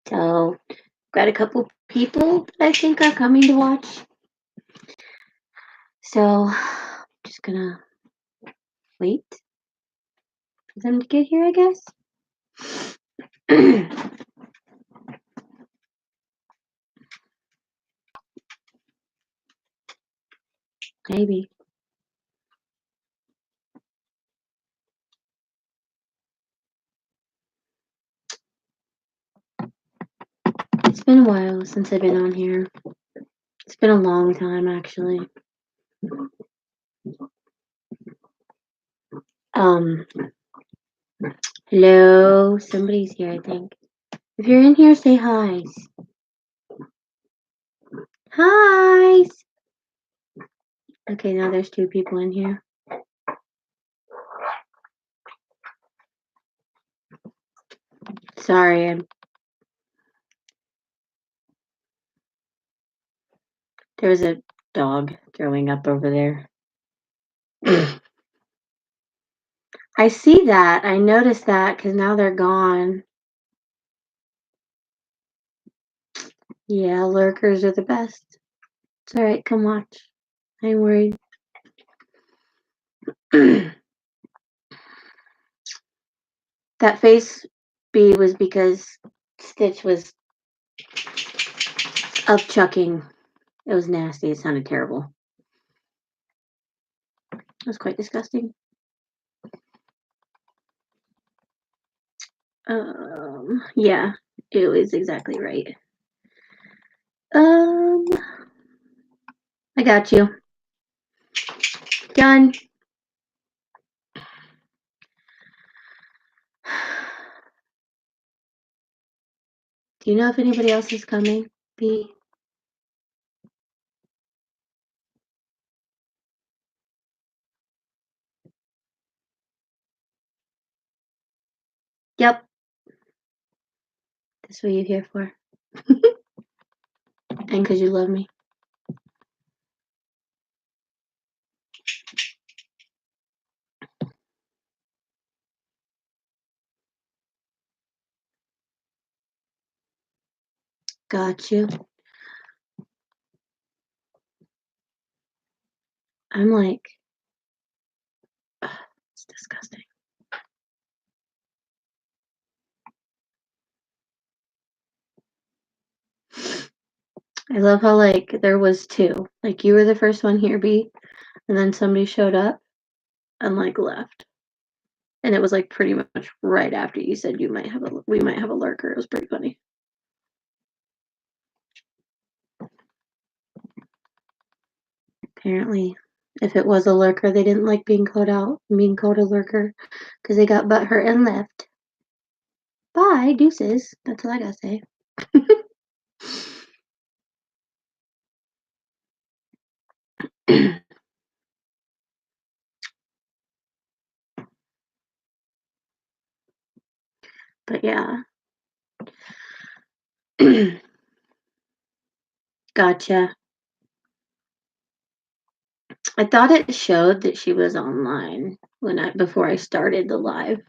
So, got a couple people that I think are coming to watch. So, just gonna wait for them to get here, I guess. Maybe. It's been a while since I've been on here. It's been a long time, actually. Um, hello? Somebody's here, I think. If you're in here, say hi. Hi! Okay, now there's 2 people in here. Sorry, there was a dog throwing up over there. I see that. I noticed that because now they're gone. Yeah, lurkers are the best. It's alright, come watch. I ain't worried. That face bee was because Stitch was up chucking. It was nasty. It sounded terrible. It was quite disgusting. Yeah, it was exactly right. I got you. Done. Do you know if anybody else is coming? B. Yep. That's what you're here for. And because you love me. Got you. I'm like, it's disgusting. I love how, like, there was 2. Like, you were the first one here, B, and then somebody showed up and, like, left. And it was, like, pretty much right after you said we might have a lurker. It was pretty funny. Apparently, if it was a lurker, they didn't like being called a lurker, because they got butthurt and left. Bye, deuces. That's all I gotta say. But yeah. Gotcha. I thought it showed that she was online before I started the live.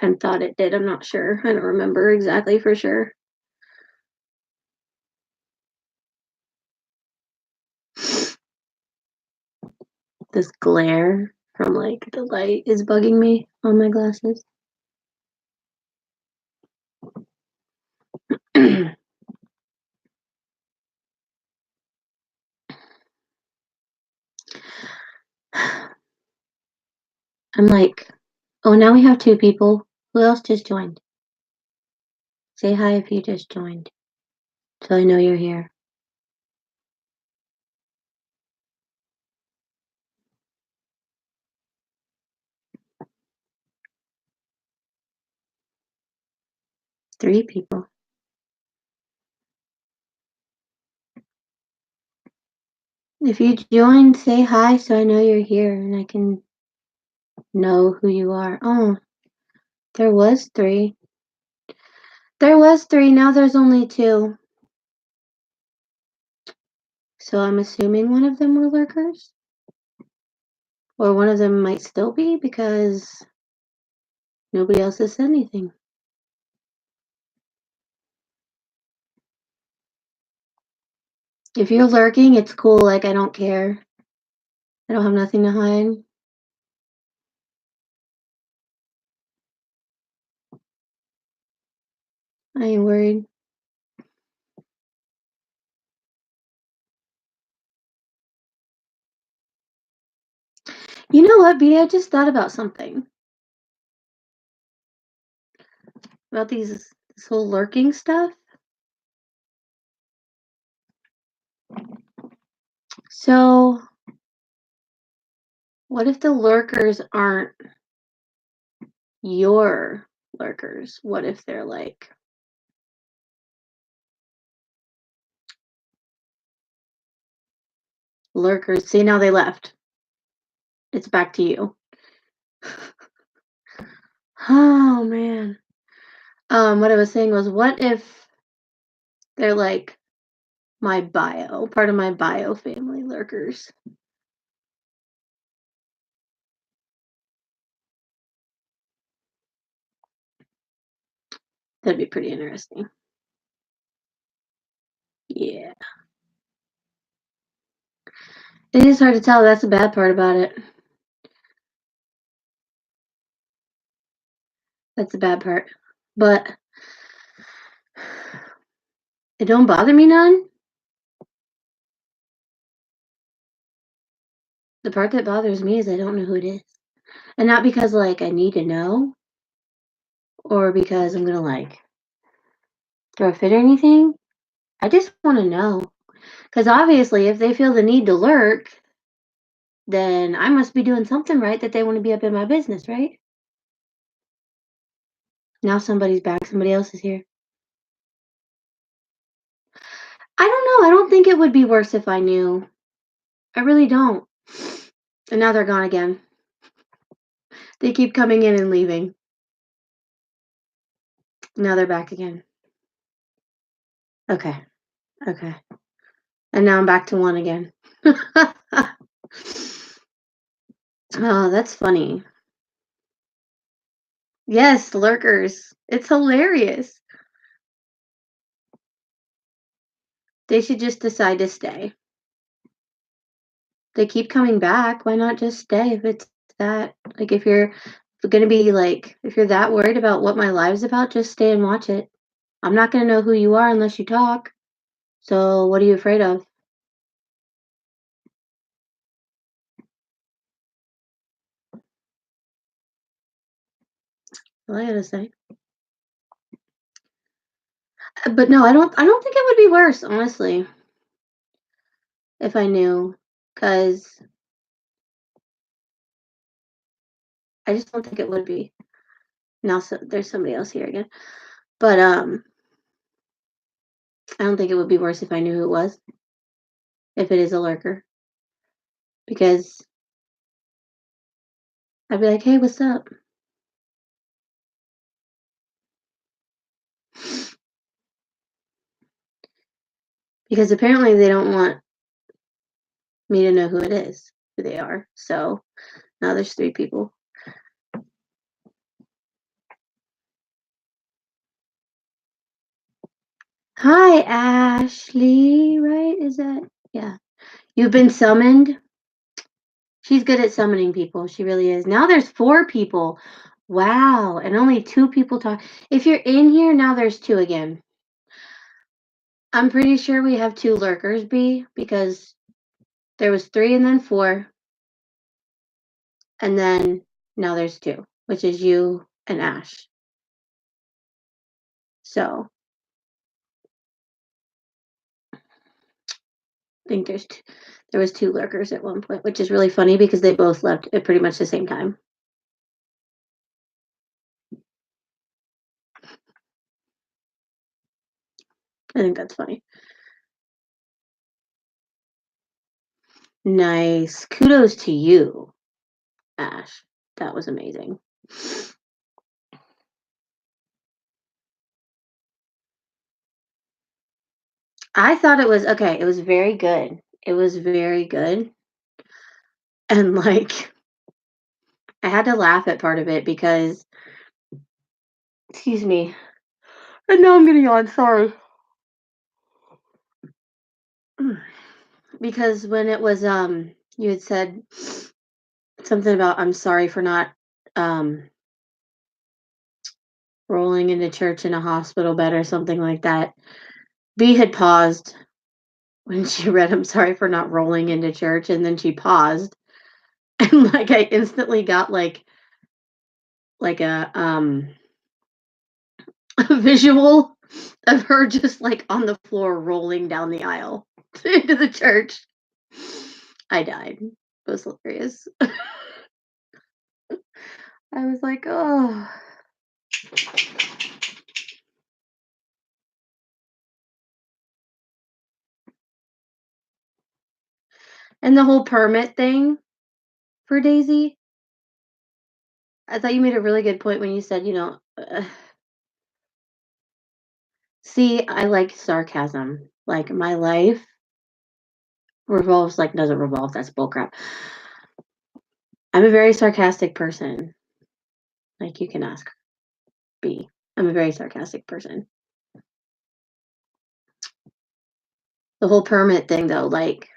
And thought it did. I'm not sure. I don't remember exactly for sure. This glare from like the light is bugging me on my glasses. I'm like, oh, now we have 2 people. Who else just joined? Say hi if you just joined, so I know you're here. Three people. If you joined, say hi so I know you're here and I can know who you are. Oh, there was 3. There was 3, now there's only 2. So I'm assuming one of them were lurkers? Or one of them might still be because nobody else has said anything. If you're lurking, it's cool. Like, I don't care. I don't have nothing to hide. I ain't worried. You know what, B? I just thought about something about this whole lurking stuff. So, what if the lurkers aren't your lurkers? What if they're like lurkers? See, now they left. It's back to you. Oh man. What I was saying was, what if they're like my bio, part of my bio family lurkers? That'd be pretty interesting. Yeah. It is hard to tell. That's the bad part about it. That's the bad part. But it don't bother me none. The part that bothers me is I don't know who it is. And not because like I need to know or because I'm gonna like throw a fit or anything. I just want to know. Because obviously, if they feel the need to lurk, then I must be doing something right that they want to be up in my business, right? Now somebody's back, somebody else is here. I don't know. I don't think it would be worse if I knew. I really don't. And now they're gone again. They keep coming in and leaving. Now they're back again. Okay. Okay. And now I'm back to one again. Oh, that's funny. Yes, lurkers. It's hilarious. They should just decide to stay. They keep coming back. Why not just stay if it's that? Like, if you're gonna be like, if you're that worried about what my live's about, just stay and watch it. I'm not gonna know who you are unless you talk. So, what are you afraid of? All I gotta say. But no, I don't. I don't think it would be worse, honestly, if I knew, because I just don't think it would be. Now, so, there's somebody else here again, but I don't think it would be worse if I knew who it was. If it is a lurker, because I'd be like, "Hey, what's up?" Because apparently they don't want me to know who it is, who they are. So now there's three people. Hi, Ashley, right? Is that, yeah. You've been summoned? She's good at summoning people. She really is. Now there's four people. Wow. And only two people talk. If you're in here, now there's two again. I'm pretty sure we have two lurkers, B, because there was three and then four. And then now there's two, which is you and Ash. So I think there was two lurkers at one point, which is really funny because they both left at pretty much the same time. I think that's funny. Nice. Kudos to you, Ash. That was amazing. I thought it was okay. It was very good. It was very good. And like, I had to laugh at part of it because, excuse me. And now I'm getting on. Sorry. because when it was you had said something about I'm sorry for not um rolling into church in a hospital bed or something like that. B had paused when she read I'm sorry for not rolling into church, and then she paused and like I instantly got like a visual of her just like on the floor rolling down the aisle into the church. I died. It was hilarious. I was like, oh. And the whole permit thing for Daisy, I thought you made a really good point when you said, see, I like sarcasm. Like my life revolves, like, doesn't revolve, that's bullcrap. I'm a very sarcastic person. Like, you can ask B. I'm a very sarcastic person. The whole permit thing, though, like,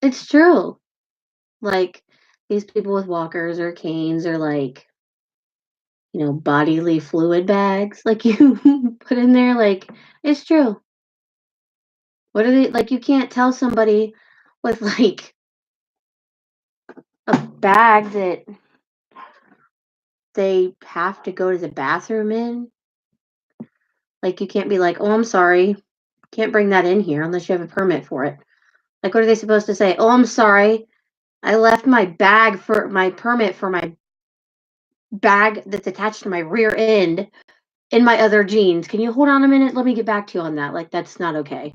it's true. Like, these people with walkers or canes or, like, bodily fluid bags, like, you put in there, like, it's true. What are they like, you can't tell somebody with, like, a bag that they have to go to the bathroom in. Like, you can't be like, "Oh, I'm sorry. Can't bring that in here unless you have a permit for it." Like, what are they supposed to say? "Oh, I'm sorry. I left my bag for my permit for my bag that's attached to my rear end in my other jeans. Can you hold on a minute? Let me get back to you on that." Like, that's not okay.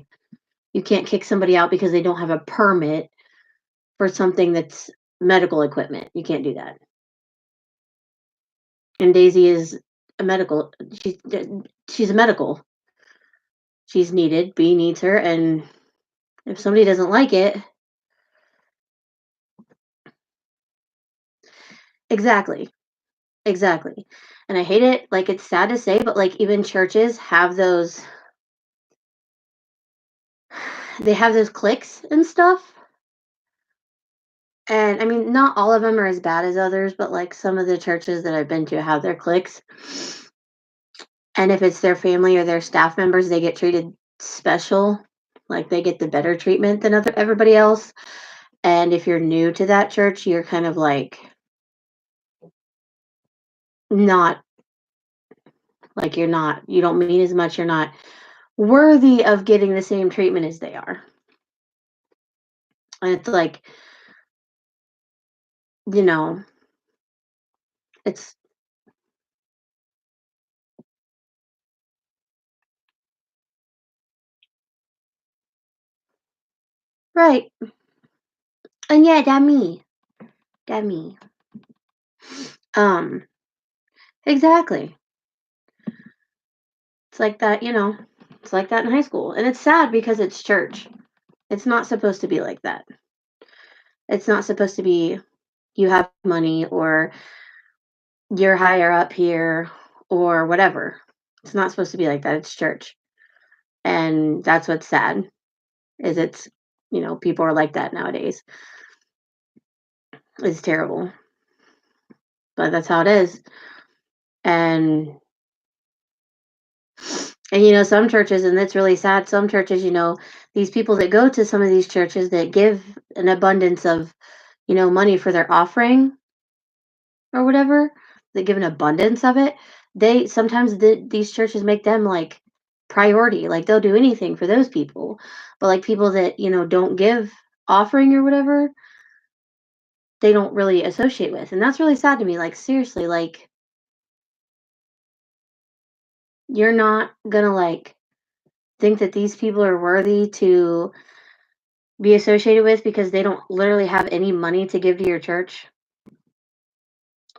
You can't kick somebody out because they don't have a permit for something that's medical equipment. You can't do that. And Daisy is a medical she's a medical. She's needed, B needs her, and if somebody doesn't like it. Exactly. Exactly. And I hate it, like, it's sad to say, but, like, even churches have those they have those cliques and stuff, and, I mean, not all of them are as bad as others, but, like, some of the churches that I've been to have their cliques, and if it's their family or their staff members, they get treated special, like, they get the better treatment than everybody else, and if you're new to that church, you're kind of, like, not you don't mean as much, you're not worthy of getting the same treatment as they are. And it's like, you know, it's right. And yeah, that me. That me. Um, exactly. It's like that, it's like that in high school. And it's sad because it's church. It's not supposed to be like that. It's not supposed to be you have money or you're higher up here or whatever. It's not supposed to be like that. It's church. And that's what's sad is people are like that nowadays. It's terrible. But that's how it is. And some churches, and it's really sad, some churches, these people that go to some of these churches that give an abundance of, money for their offering or whatever, that give an abundance of it, they sometimes these churches make them like priority. Like they'll do anything for those people. But like people that, don't give offering or whatever, they don't really associate with. And that's really sad to me. Like seriously, like you're not gonna like think that these people are worthy to be associated with because they don't literally have any money to give to your church.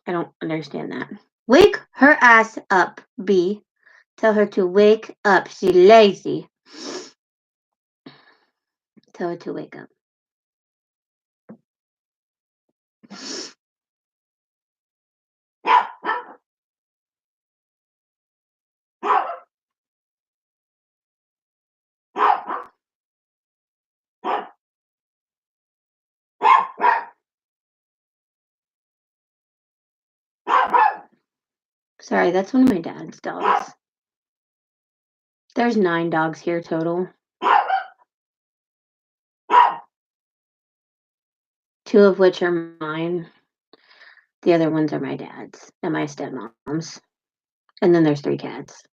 I don't understand that. Wake her ass up, B. Tell her to wake up. She's lazy. Tell her to wake up. Sorry, that's one of my dad's dogs. There's 9 dogs here total. 2 of which are mine. The other ones are my dad's and my stepmom's. And then there's 3 cats.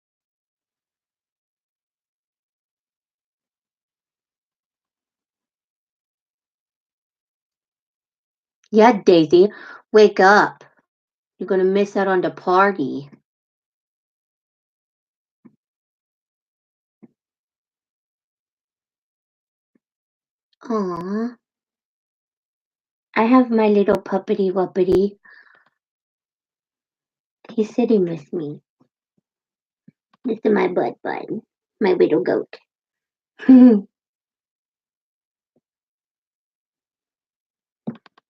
Yeah, Daisy, wake up. You're gonna miss out on the party. Aw. I have my little puppity wuppity. He's sitting with me. This is my bud, my little goat.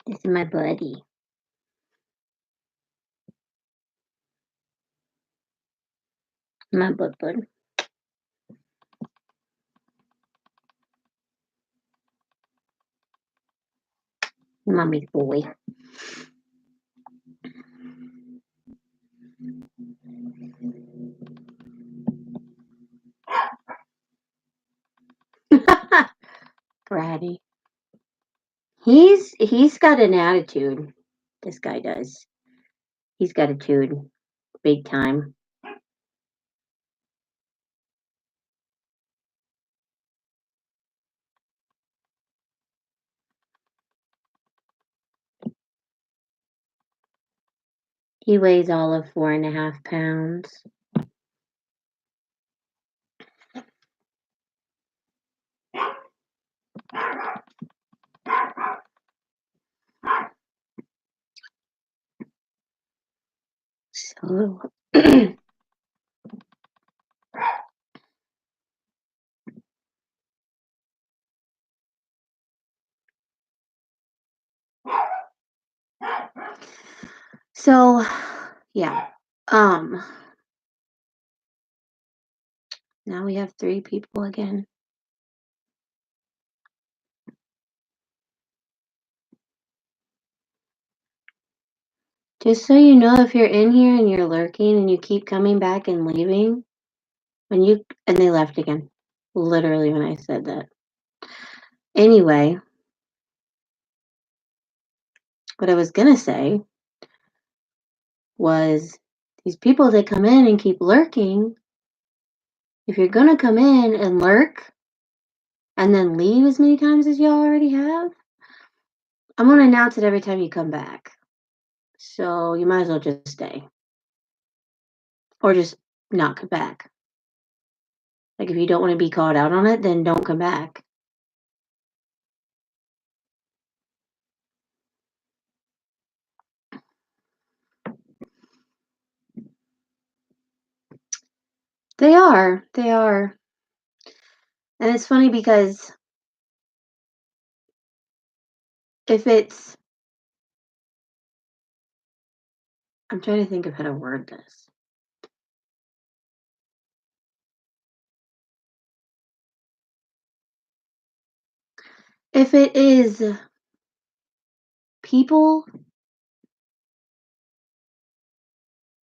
This is my buddy. My bud. Mommy's boy. Bratty. He's got an attitude. This guy does. He's got attitude. Big time. He weighs all of 4.5 pounds. So So yeah. Now we have 3 people again. Just so you know, if you're in here and you're lurking and you keep coming back and leaving, and they left again. Literally when I said that. Anyway, what I was gonna say was these people that come in and keep lurking, if you're gonna come in and lurk and then leave as many times as y'all already have, I'm gonna announce it every time you come back. So you might as well just stay. Or just not come back. Like if you don't want to be called out on it, then don't come back. They are. They are. And it's funny because if it's I'm trying to think of how to word this. If it is people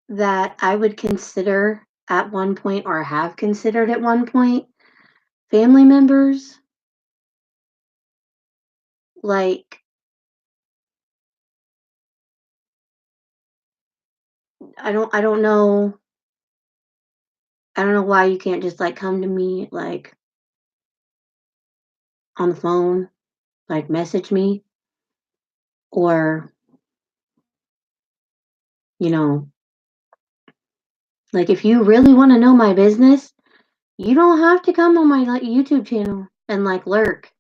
that I would consider at one point or have considered at one point family members, like I don't know why you can't just like come to me like on the phone, like message me or you know, like if you really want to know my business, you don't have to come on my like YouTube channel and like lurk.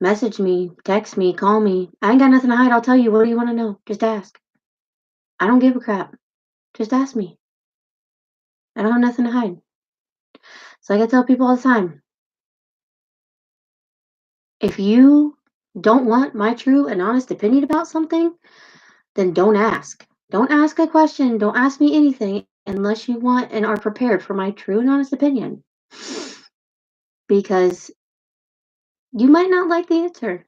Message me, text me, call me. I ain't got nothing to hide. I'll tell you. What do you want to know? Just ask. I don't give a crap. Just ask me. I don't have nothing to hide. So like I tell people all the time, if you don't want my true and honest opinion about something, then don't ask. Don't ask a question. Don't ask me anything unless you want and are prepared for my true and honest opinion. Because you might not like the answer.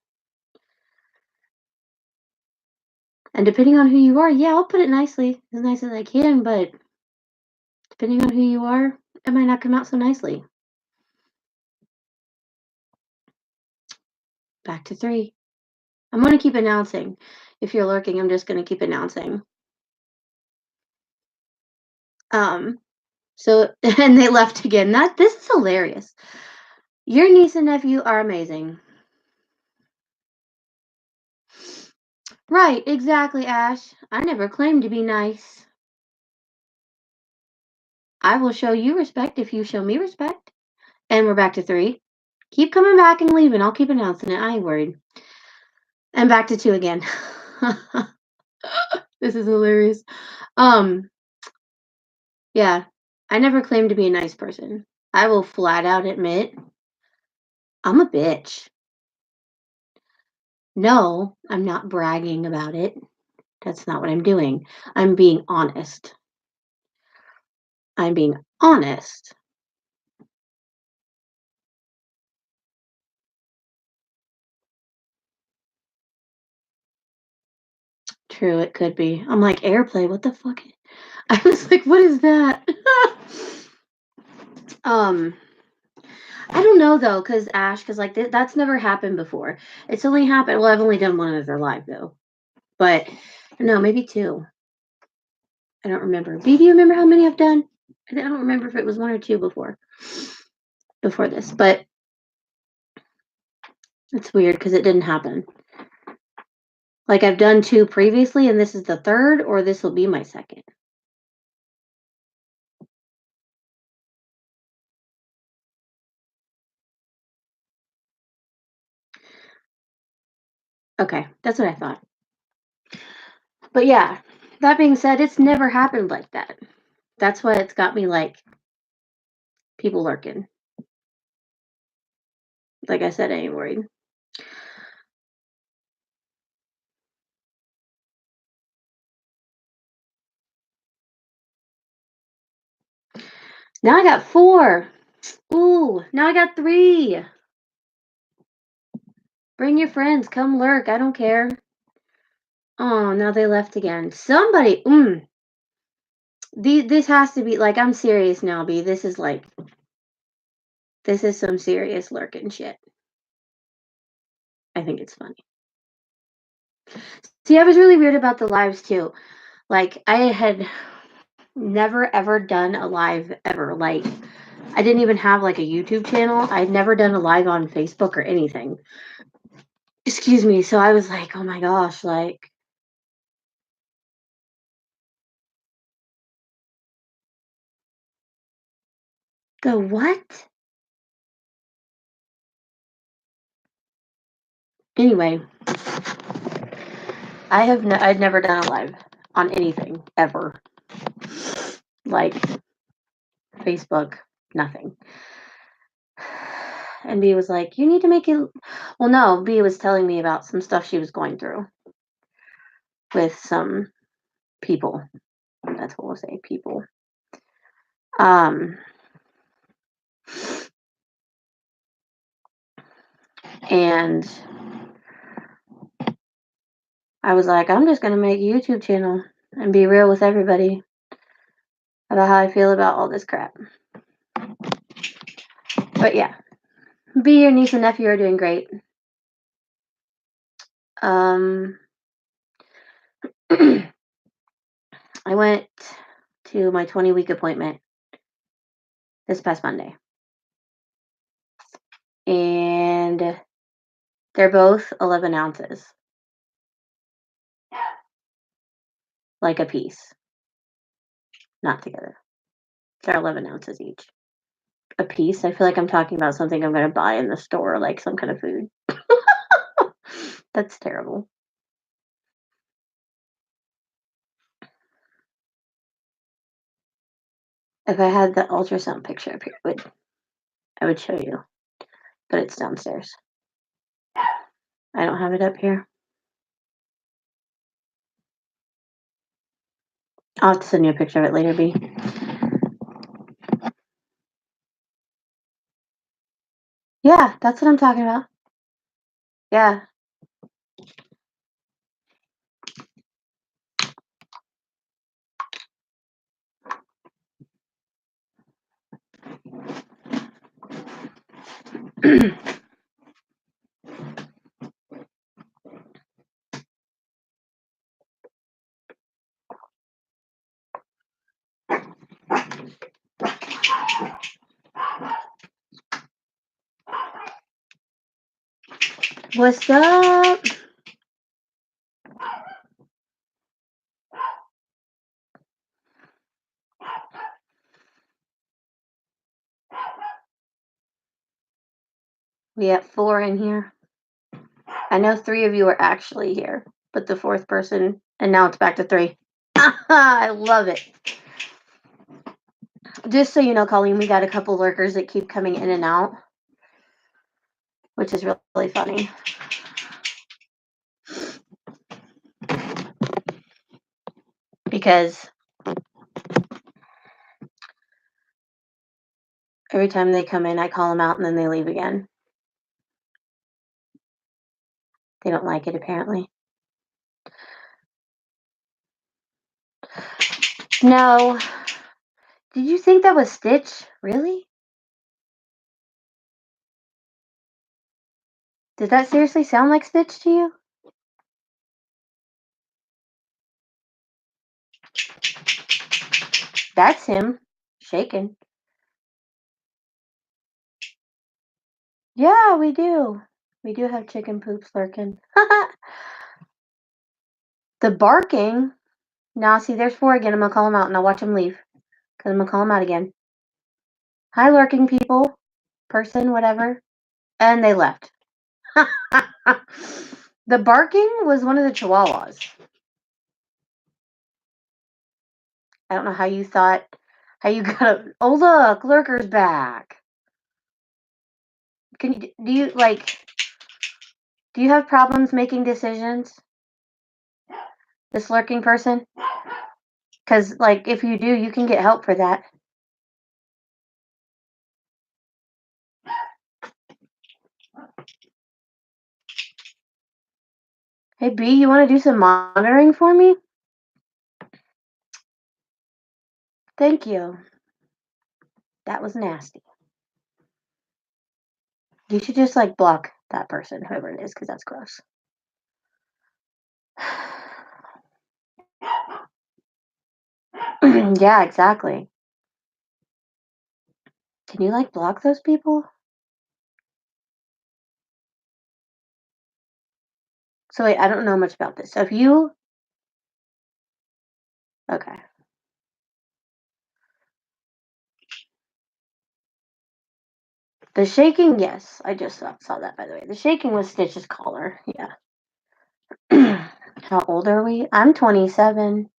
And depending on who you are, yeah, I'll put it nicely, as nice as I can, but depending on who you are, it might not come out so nicely. Back to 3. I'm gonna keep announcing. If you're lurking, I'm just gonna keep announcing. Um, so and they left again. This is hilarious. Your niece and nephew are amazing. Right, exactly, Ash. I never claimed to be nice. I will show you respect if you show me respect. And we're back to 3. Keep coming back and leaving. I'll keep announcing it. I ain't worried. And back to 2 again. This is hilarious. Um, yeah. I never claimed to be a nice person. I will flat out admit I'm a bitch. No, I'm not bragging about it. That's not what I'm doing. I'm being honest. I'm being honest. True, it could be. I'm like, airplay, what the fuck? I was like, what is that? um, I don't know though, because like that's never happened before. It's only happened. Well, I've only done one other live though, but no, maybe 2. I don't remember. B, do you remember how many I've done? I don't remember if it was 1 or 2 before this, but it's weird because it didn't happen. Like I've done 2 previously, and this is the 3rd, or this will be my 2nd. Okay, that's what I thought. But yeah, that being said, it's never happened like that. That's why it's got me like people lurking. Like I said, I ain't worried. Now I got 4. Ooh, now I got 3. Bring your friends, come lurk. I don't care. Oh, now they left again. Somebody, this has to be like, I'm serious now, B. This is some serious lurking shit. I think it's funny. See, I was really weird about the lives too. Like, I had never ever done a live ever. Like, I didn't even have like a YouTube channel. I'd never done a live on Facebook or anything. Excuse me. So I was like, oh my gosh, like, go what? Anyway, I'd never done a live on anything ever. Like Facebook, nothing. And B was like, you need to make it. Well, no, B was telling me about some stuff she was going through with some people. That's what we'll say, people. Um, and I was like, I'm just gonna make a YouTube channel and be real with everybody about how I feel about all this crap. But yeah, B, your niece and nephew are doing great. I went to my 20-week appointment this past Monday, and they're both 11 ounces, like a piece, not together. They're 11 ounces each. A piece? I feel like I'm talking about something I'm going to buy in the store, like some kind of food. That's terrible. If I had the ultrasound picture up here, I would show you, but it's downstairs. I don't have it up here. I'll have to send you a picture of it later, B. Yeah, that's what I'm talking about. Yeah. What's up? We have 4 in here. I know 3 of you are actually here, but the 4th person, and now it's back to 3. I love it. Just so you know, Colleen, we got a couple lurkers that keep coming in and out, which is really funny. Because every time they come in, I call them out and then they leave again. They don't like it, apparently. No. Did you think that was Stitch? Really? Did that seriously sound like Stitch to you? That's him. Shaking. Yeah, we do. We do have chicken poops lurking. The barking. Now, see, there's 4 again. I'm going to call them out and I'll watch them leave. Because I'm going to call them out again. Hi, lurking people. Person, whatever. And they left. The barking was one of the chihuahuas. I don't know how you thought, how you got, oh look, Lurker's back. Do you have problems making decisions? This lurking person? Because, like, if you do, you can get help for that. Hey, B, you want to do some monitoring for me? Thank you. That was nasty. You should just, like, block that person, whoever it is, because that's gross. Yeah, exactly. Can you, like, block those people? So, wait, I don't know much about this. So, if you... Okay. The shaking, yes. I just saw that, by the way. The shaking was Stitch's collar. Yeah. How old are we? I'm 27.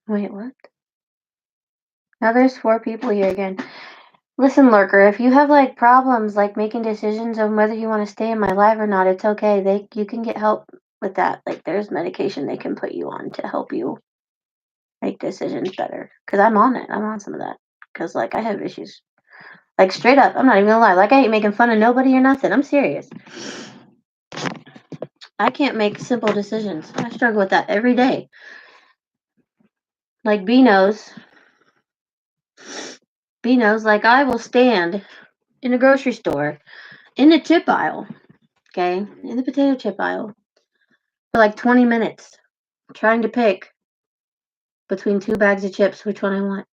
Wait, what? Now there's 4 people here again. Listen, Lurker, if you have, like, problems, like, making decisions on whether you want to stay in my live or not, it's okay. You can get help with that. Like, there's medication they can put you on to help you make decisions better. Because I'm on it. I'm on some of that. Because, like, I have issues. Like, straight up, I'm not even gonna lie. Like, I ain't making fun of nobody or nothing. I'm serious. I can't make simple decisions. I struggle with that every day. Like, B knows. B knows, like, I will stand in a grocery store, in the chip aisle, okay, in the potato chip aisle, for like 20 minutes, trying to pick between 2 bags of chips which one I want.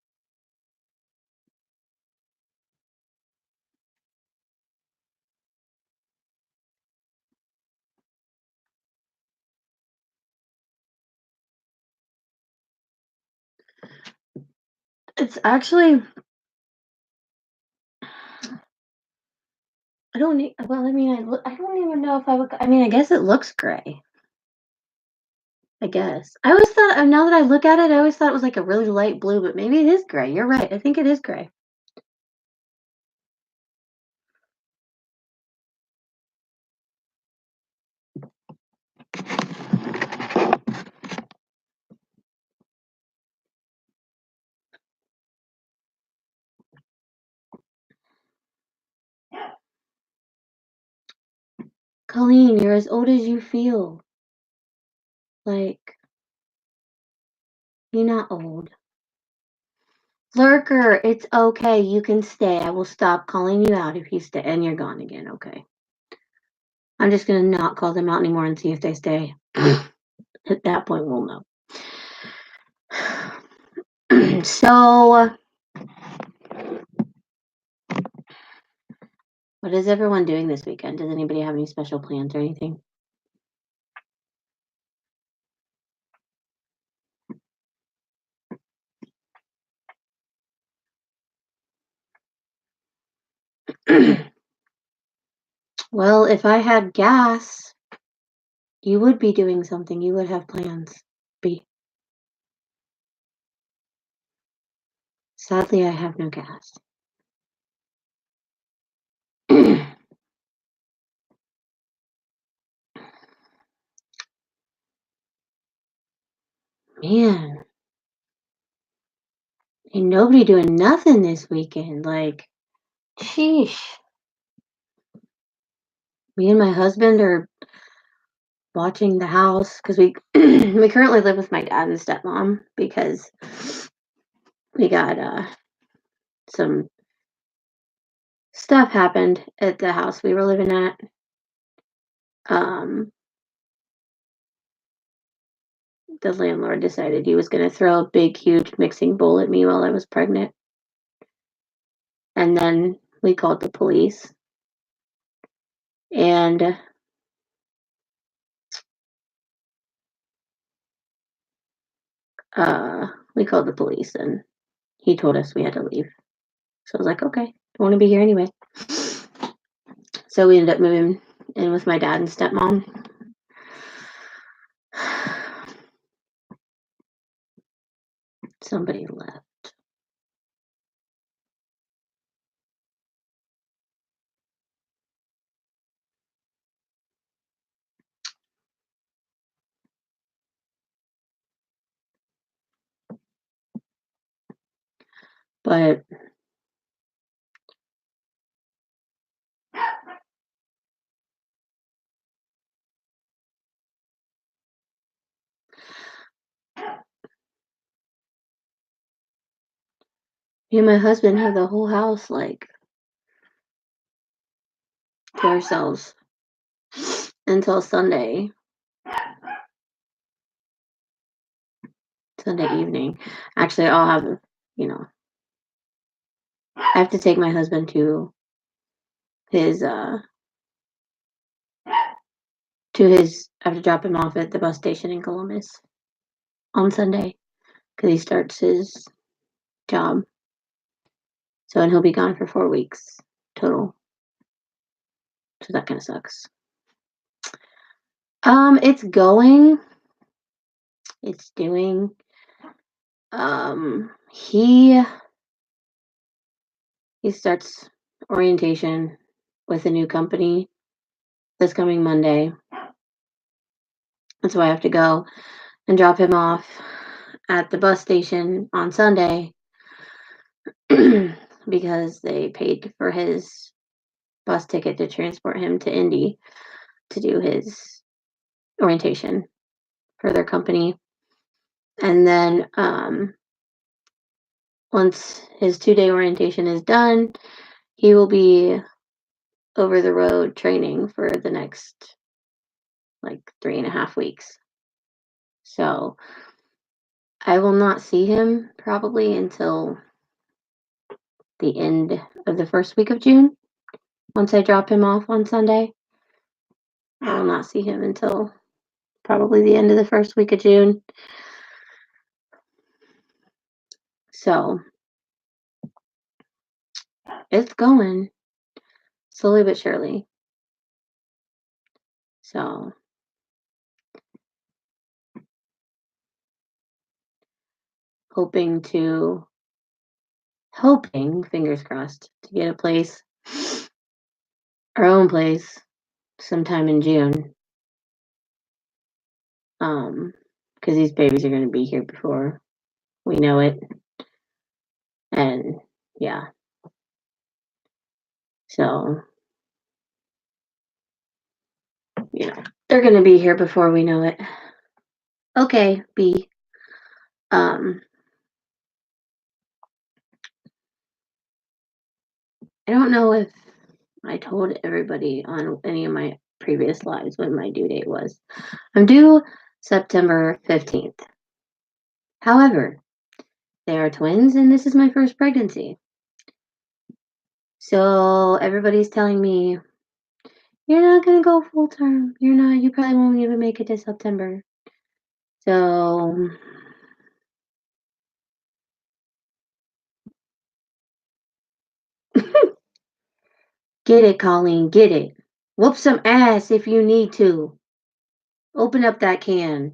It's actually, I don't need, well, I mean, I don't even know if I would, I mean, I guess it looks gray. I guess. I always thought, now that I look at it, I always thought it was like a really light blue, but maybe it is gray. You're right. I think it is gray. Colleen, you're as old as you feel. Like, you're not old. Lurker, it's okay. You can stay. I will stop calling you out if you stay. And you're gone again, okay. I'm just going to not call them out anymore and see if they stay. At that point, we'll know. So, what is everyone doing this weekend? Does anybody have any special plans or anything? Well, if I had gas, you would be doing something. You would have plans. Be. Sadly, I have no gas. Man, ain't nobody doing nothing this weekend. Like, sheesh. Me and my husband are watching the house because we we currently live with my dad and stepmom because we got some stuff happened at the house we were living at. Um, the landlord decided he was going to throw a big, huge mixing bowl at me while I was pregnant, and then we called the police, and we called the police, and he told us we had to leave. So I was like, okay, don't want to be here anyway. So we ended up moving in with my dad and stepmom. Somebody left. But me and my husband have the whole house like to ourselves until Sunday evening. Actually, I'll have, you know, I have to take my husband to his I have to drop him off at the bus station in Columbus on Sunday because he starts his job. So, and he'll be gone for 4 weeks total. So that kind of sucks. It's going. It's doing. He starts orientation with a new company this coming Monday. And so I have to go and drop him off at the bus station on Sunday because they paid for his bus ticket to transport him to Indy to do his orientation for their company. And then once his 2-day orientation is done, he will be over the road training for the next like 3.5 weeks. So I will not see him probably until the end of the first week of June. Once I drop him off on Sunday, I will not see him until probably the end of the first week of June. So it's going slowly but surely. So hoping, fingers crossed, to get our own place, sometime in June. Because these babies are going to be here before we know it. And yeah. So they're gonna be here before we know it. Okay, B. Um, I don't know if I told everybody on any of my previous lives when my due date was. I'm due September 15th. However, they are twins and this is my first pregnancy. So everybody's telling me, you're not gonna go full term. You probably won't even make it to September. So get it, Colleen, get it. Whoop some ass if you need to. Open up that can.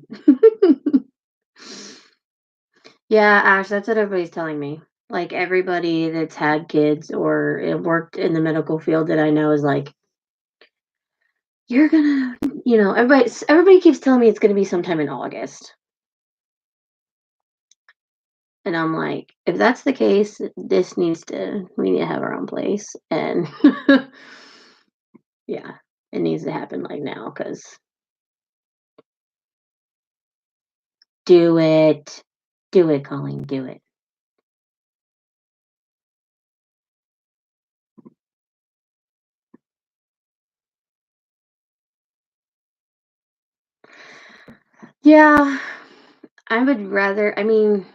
Yeah, Ash, that's what everybody's telling me. Like everybody that's had kids or worked in the medical field that I know is like, you're gonna, everybody keeps telling me it's gonna be sometime in August. And I'm like, if that's the case, we need to have our own place. And yeah, it needs to happen like now because do it. Do it, Colleen, do it. Yeah, I would rather, I mean,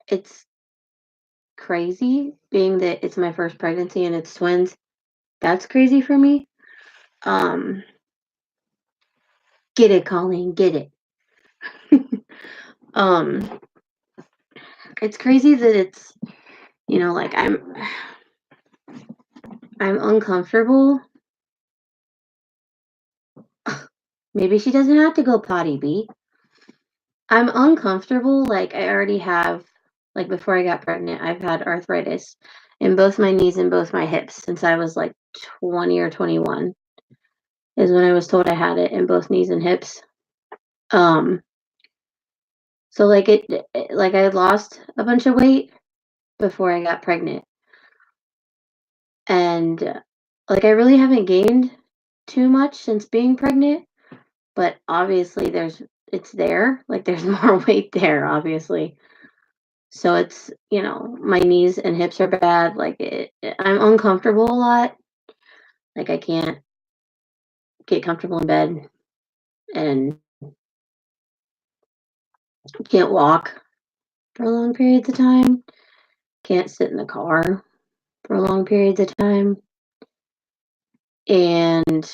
it's crazy being that it's my first pregnancy and it's twins. That's crazy for me. Um, get it, Colleen, get it. um, it's crazy that it's, like I'm uncomfortable. Maybe she doesn't have to go potty, B. I'm uncomfortable. Like I already have, like before I got pregnant, I've had arthritis in both my knees and both my hips since I was like 20 or 21 is when I was told I had it in both knees and hips. Um, so like I had lost a bunch of weight before I got pregnant, and like I really haven't gained too much since being pregnant. But obviously, it's there. Like there's more weight there, obviously. So it's, my knees and hips are bad. Like I'm uncomfortable a lot. Like I can't get comfortable in bed and can't walk for long periods of time. Can't sit in the car for long periods of time. And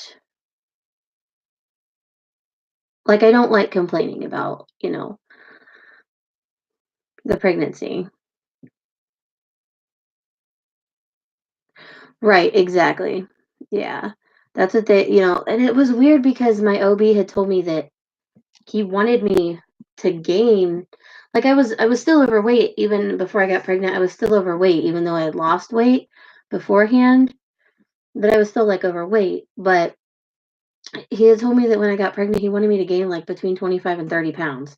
like I don't like complaining about, the pregnancy. Right, exactly. Yeah. That's what and it was weird because my OB had told me that he wanted me to gain, like I was still overweight even before I got pregnant. I was still overweight even though I had lost weight beforehand, but I was still like overweight. But he had told me that when I got pregnant, he wanted me to gain like between 25 and 30 pounds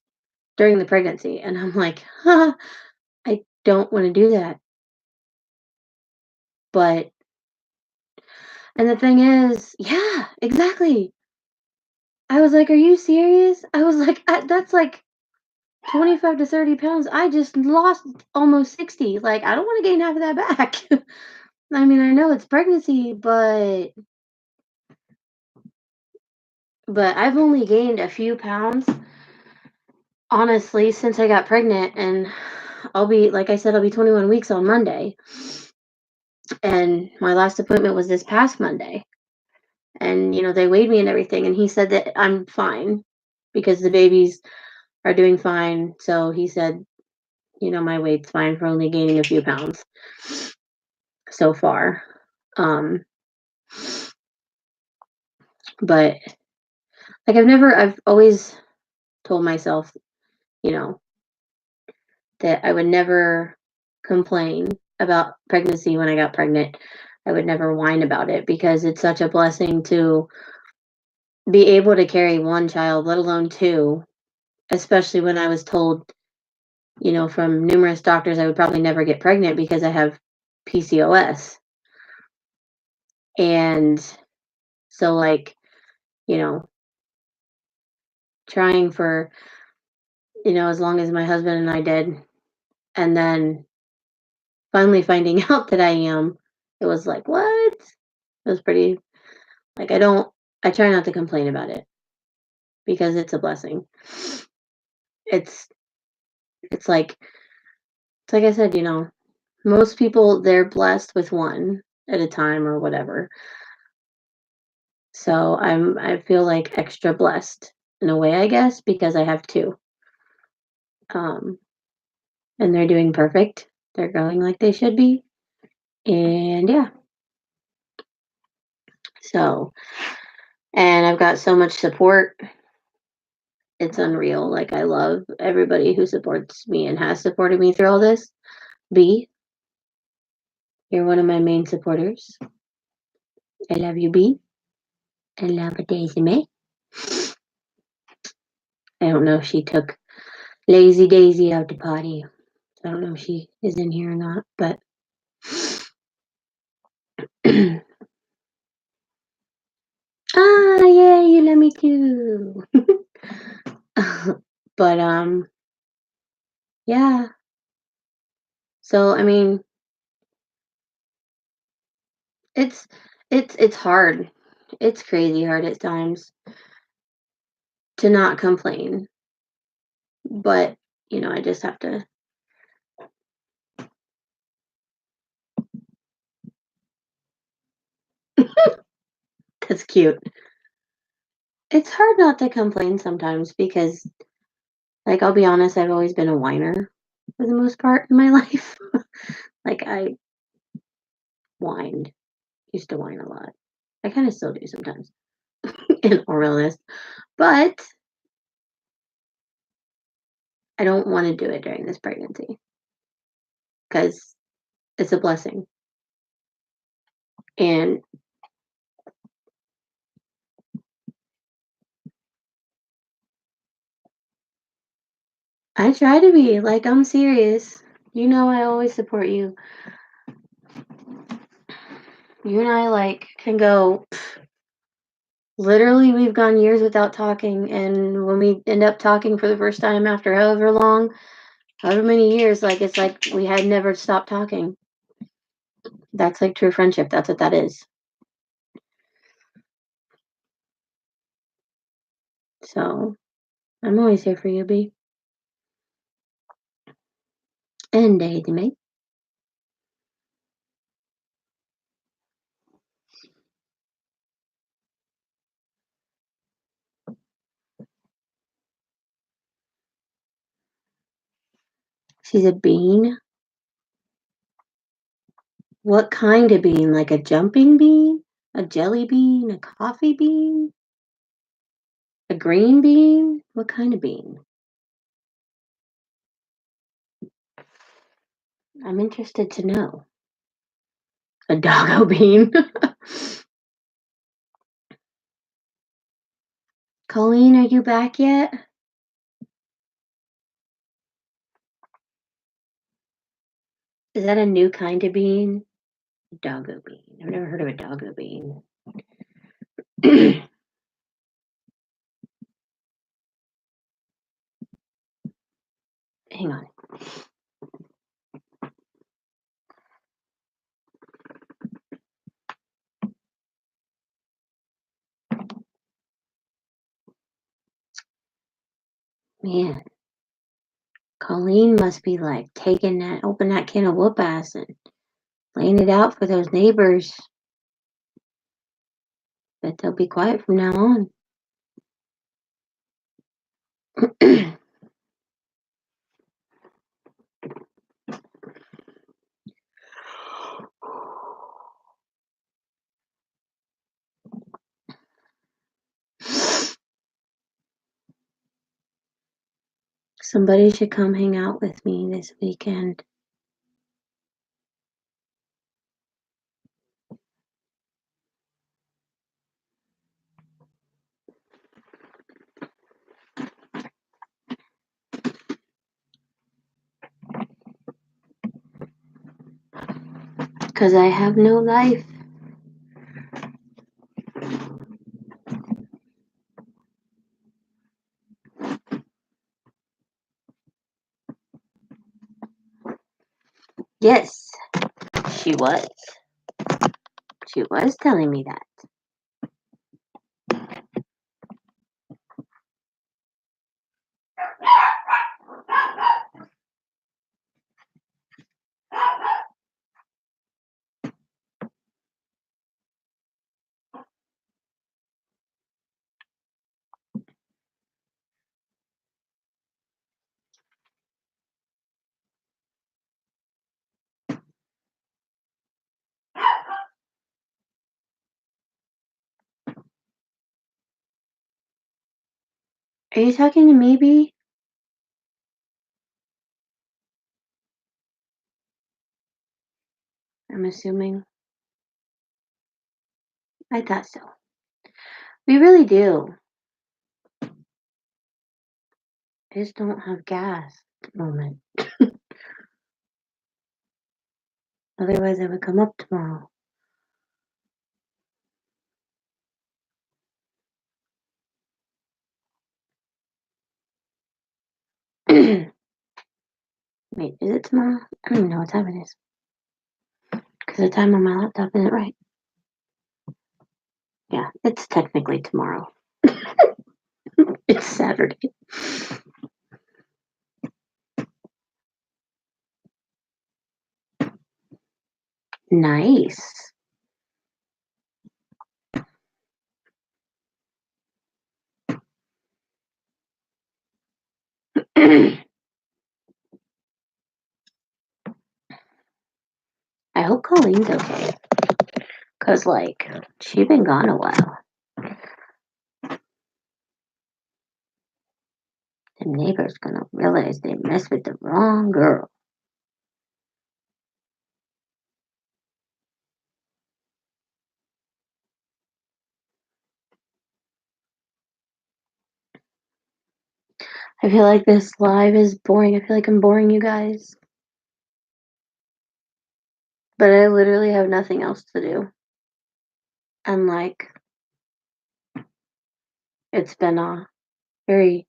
during the pregnancy. And I'm like, I don't want to do that. But, and the thing is, yeah, exactly. I was like, are you serious? I was like, that's like 25 to 30 pounds. I just lost almost 60. Like, I don't want to gain half of that back. I mean, I know it's pregnancy, but I've only gained a few pounds honestly since I got pregnant, and like I said, I'll be 21 weeks on Monday. And my last appointment was this past Monday. And they weighed me and everything, and he said that I'm fine because the babies are doing fine. So he said, my weight's fine for only gaining a few pounds so far. Um, but like I've always told myself, you know, that I would never complain about pregnancy when I got pregnant. I would never whine about it because it's such a blessing to be able to carry one child, let alone two, especially when I was told, from numerous doctors I would probably never get pregnant because I have PCOS. And so like you know, trying for, as long as my husband and I did. And then finally finding out that I am, it was like, what? It was pretty, like, I try not to complain about it because it's a blessing. It's, it's like, it's like I said, most people, they're blessed with one at a time or whatever. So I feel like extra blessed in a way, I guess, because I have two. Um, and they're doing perfect. They're going like they should be. And yeah, so, and I've got so much support. It's unreal. Like, I love everybody who supports me and has supported me through all this. B, you're one of my main supporters. I love you, B. I love Daisy May. I don't know if she took Lazy Daisy out to potty. I don't know if she is in here or not, but ah, yeah, you love me too. But yeah. So I mean, it's it's hard. It's crazy hard at times to not complain, but I just have to. That's cute. It's hard not to complain sometimes because, like, I'll be honest, I've always been a whiner for the most part in my life. Like, I whined, used to whine a lot. I kind of still do sometimes, in all realness, but I don't want to do it during this pregnancy because it's a blessing. And I try to be like, I'm serious. I always support you. You and I, like, can go. Literally, we've gone years without talking, and when we end up talking for the first time after however long, however many years, like, it's like we had never stopped talking. That's like true friendship. That's what that is. So I'm always here for you, B. And Daisy May. She's a bean. What kind of bean? Like a jumping bean? A jelly bean? A coffee bean? A green bean? What kind of bean? I'm interested to know. A doggo bean. Colleen, are you back yet? Is that a new kind of bean? Doggo bean. I've never heard of a doggo bean. Hang on. Man, Colleen must be like open that can of whoop ass and laying it out for those neighbors. Bet they'll be quiet from now on. Somebody should come hang out with me this weekend. Because I have no life. Yes, she was. She was telling me that. Are you talking to me, B? I'm assuming. I thought so. We really do. I just don't have gas at the moment. Otherwise, I would come up tomorrow. Wait, is it tomorrow? I don't even know what time it is. Because the time on my laptop isn't right. Yeah, it's technically tomorrow. It's Saturday. Nice. I hope Colleen's okay. Because, like, she been gone a while. The neighbor's gonna realize they messed with the wrong girl. I feel like this live is boring. I feel like I'm boring you guys. But I literally have nothing else to do. And, like, it's been a very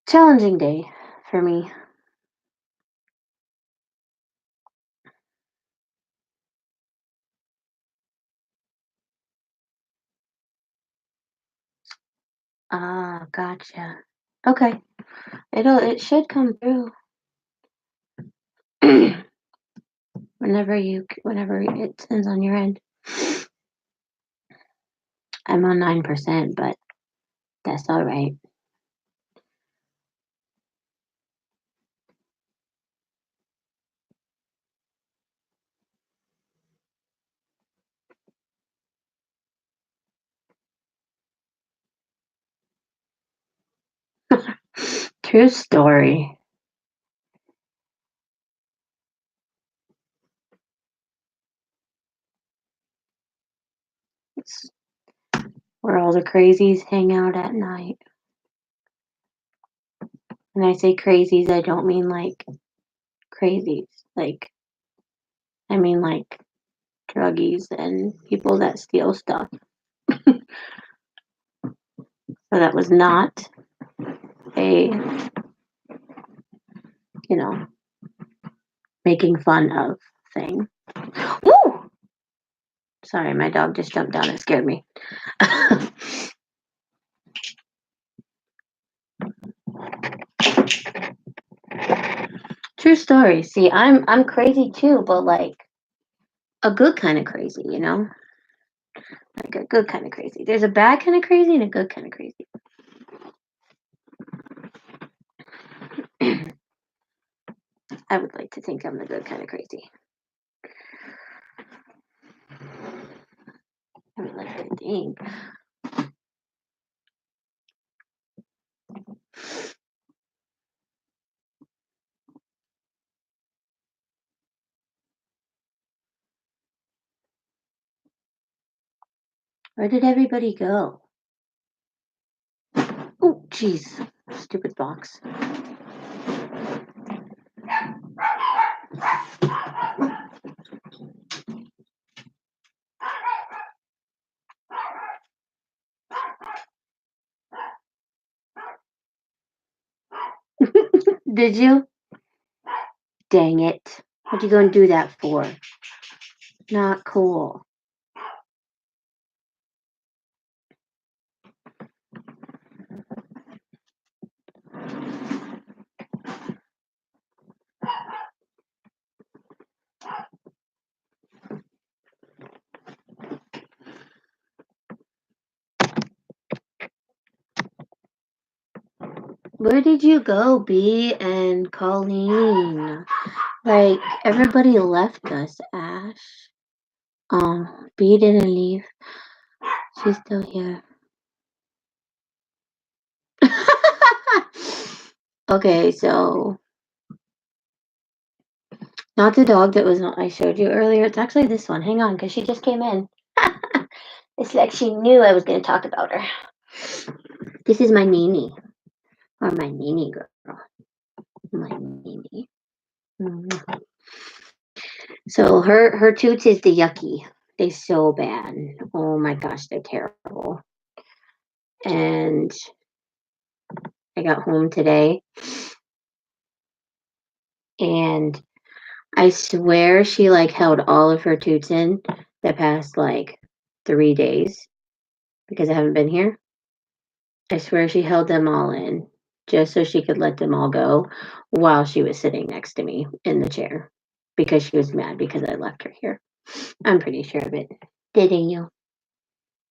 challenging day for me. Ah, gotcha. Okay. It should come through. Whenever it sends on your end. I'm on 9%, but that's all right. True story. It's where all the crazies hang out at night. When I say crazies, I don't mean like crazies. Like, I mean like druggies and people that steal stuff. So that was not a, making fun of thing. Woo! Sorry, my dog just jumped down and scared me. True story. See, I'm crazy too, but like a good kind of crazy, Like a good kind of crazy. There's a bad kind of crazy and a good kind of crazy. I would like to think I'm the good kind of crazy. I would like to think. Where did everybody go? Oh, jeez. Stupid box. Did you? Dang it. What you gonna do that for? Not cool. Where did you go, B and Colleen? Like, everybody left us, Ash. B didn't leave. She's still here. Okay, so not the dog that was I showed you earlier. It's actually this one. Hang on, because she just came in. It's like she knew I was going to talk about her. This is my Nini, or my Nini girl. My Nini. So her toots is the yucky. They're so bad. Oh my gosh, they're terrible. And I got home today, and I swear she like held all of her toots in the past like 3 days because I haven't been here. I swear she held them all in just so she could let them all go while she was sitting next to me in the chair because she was mad because I left her here. I'm pretty sure of it. Didn't you?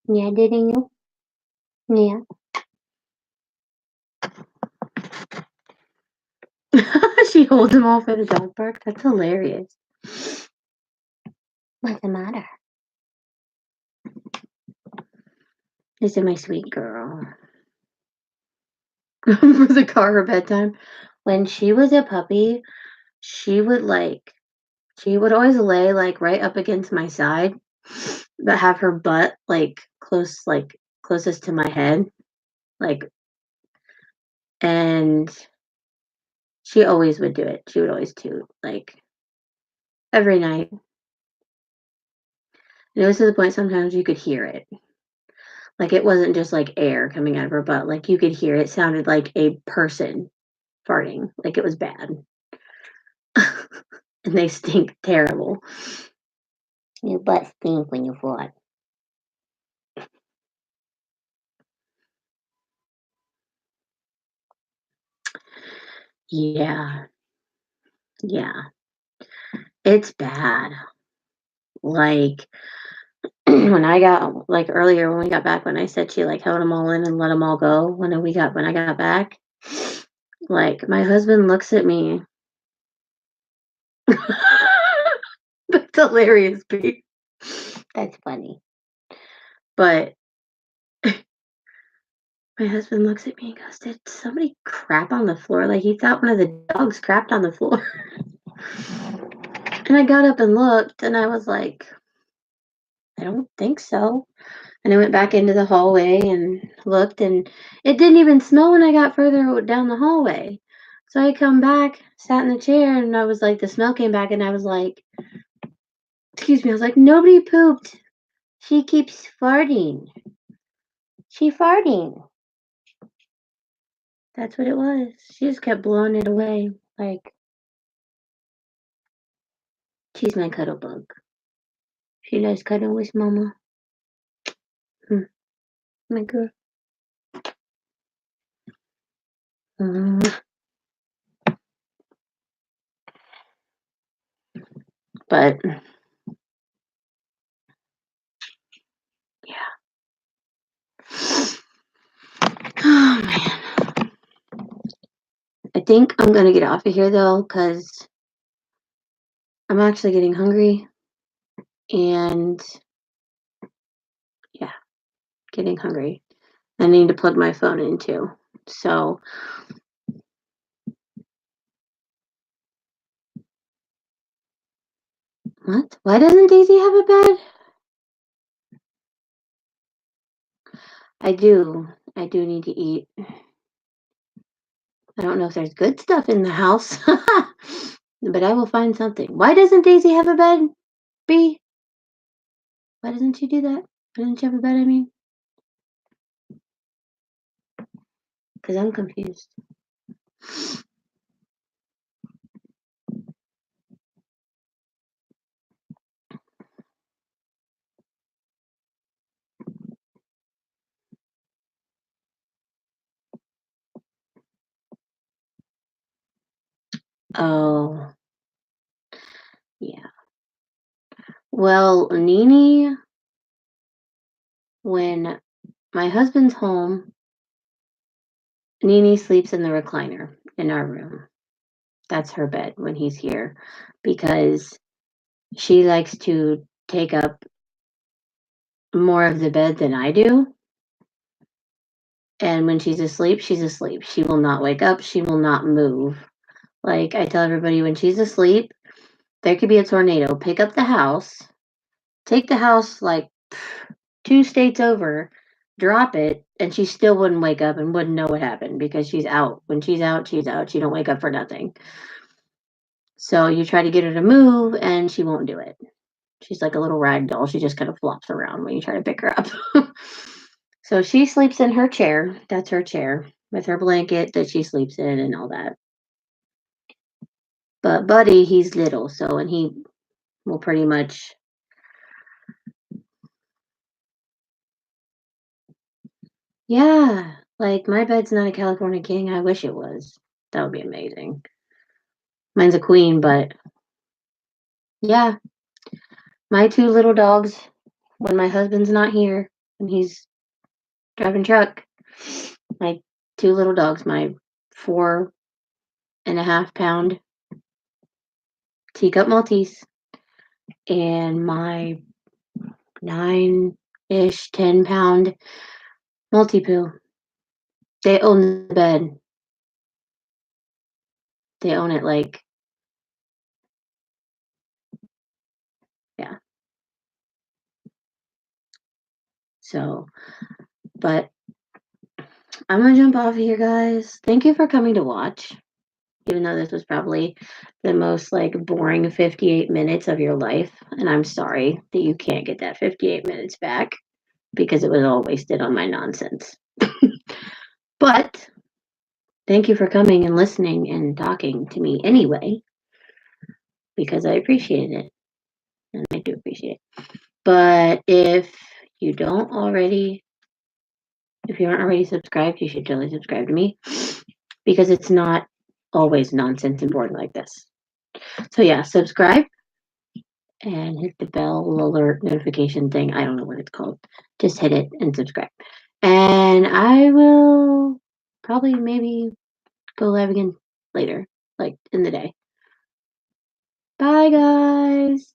Yeah, didn't you? Yeah. She holds them all for the dog park. That's hilarious. What's the matter? This is my sweet girl. For the car her bedtime. When she was a puppy, she would always lay like right up against my side, but have her butt like closest to my head. Like, and she always would do it. She would always toot like every night. And it was to the point sometimes you could hear it. Like it wasn't just like air coming out of her butt. Like you could hear it sounded like a person farting. Like it was bad. And they stink terrible. Your butt stink when you fart. Yeah. Yeah. It's bad. Like when I got like earlier when we got back when I said she like held them all in and let them all go when I got back, like my husband looks at me. That's hilarious, Pete. That's funny. But my husband looks at me and goes, "Did somebody crap on the floor?" Like he thought one of the dogs crapped on the floor. And I got up and looked and I was like, I don't think so. And I went back into the hallway and looked, and it didn't even smell when I got further down the hallway. So I come back, sat in the chair, and I was like, the smell came back, and I was like, excuse me, I was like, nobody pooped. She keeps farting. She farting. That's what it was. She just kept blowing it away. Like, she's my cuddle bug. She likes cuddling with mama. My girl. Mm. But, yeah. Oh, man. I think I'm going to get off of here, though, because I'm actually getting hungry. And yeah, getting hungry. I need to plug my phone in too. So, what? Why doesn't Daisy have a bed? I do. I do need to eat. I don't know if there's good stuff in the house, but I will find something. Why doesn't Daisy have a bed? B? Why doesn't she do that? Why doesn't she have a bed? I mean, because I'm confused. Oh, yeah. Well, Nini, when my husband's home, Nini sleeps in the recliner in our room. That's her bed when he's here because she likes to take up more of the bed than I do. And when she's asleep, she's asleep. She will not wake up. She will not move. Like I tell everybody, when she's asleep, there could be a tornado. Pick up the house, take the house like 2 states over, drop it, and she still wouldn't wake up and wouldn't know what happened because she's out. When she's out, she's out. She don't wake up for nothing. So you try to get her to move, and she won't do it. She's like a little rag doll. She just kind of flops around when you try to pick her up. So she sleeps in her chair. That's her chair with her blanket that she sleeps in and all that. But Buddy, he's little, so and he will pretty much. Yeah, like my bed's not a California king. I wish it was. That would be amazing. Mine's a queen, but yeah, my two little dogs. When my husband's not here and he's driving truck, my two little dogs, my 4.5 pound teacup Maltese and my 9-ish, 10 pound Maltipoo. They own the bed. They own it like, yeah. So, but I'm gonna jump off here, guys. Thank you for coming to watch. Even though this was probably the most like boring 58 minutes of your life. And I'm sorry that you can't get that 58 minutes back because it was all wasted on my nonsense. But thank you for coming and listening and talking to me anyway, because I appreciate it. And I do appreciate it. But you don't already, if you aren't already subscribed, you should totally subscribe to me because it's not always nonsense and boring like this. So yeah, subscribe and hit the bell alert notification thing. I don't know what it's called. Just hit it and subscribe. And I will probably maybe go live again later, like in the day. Bye, guys.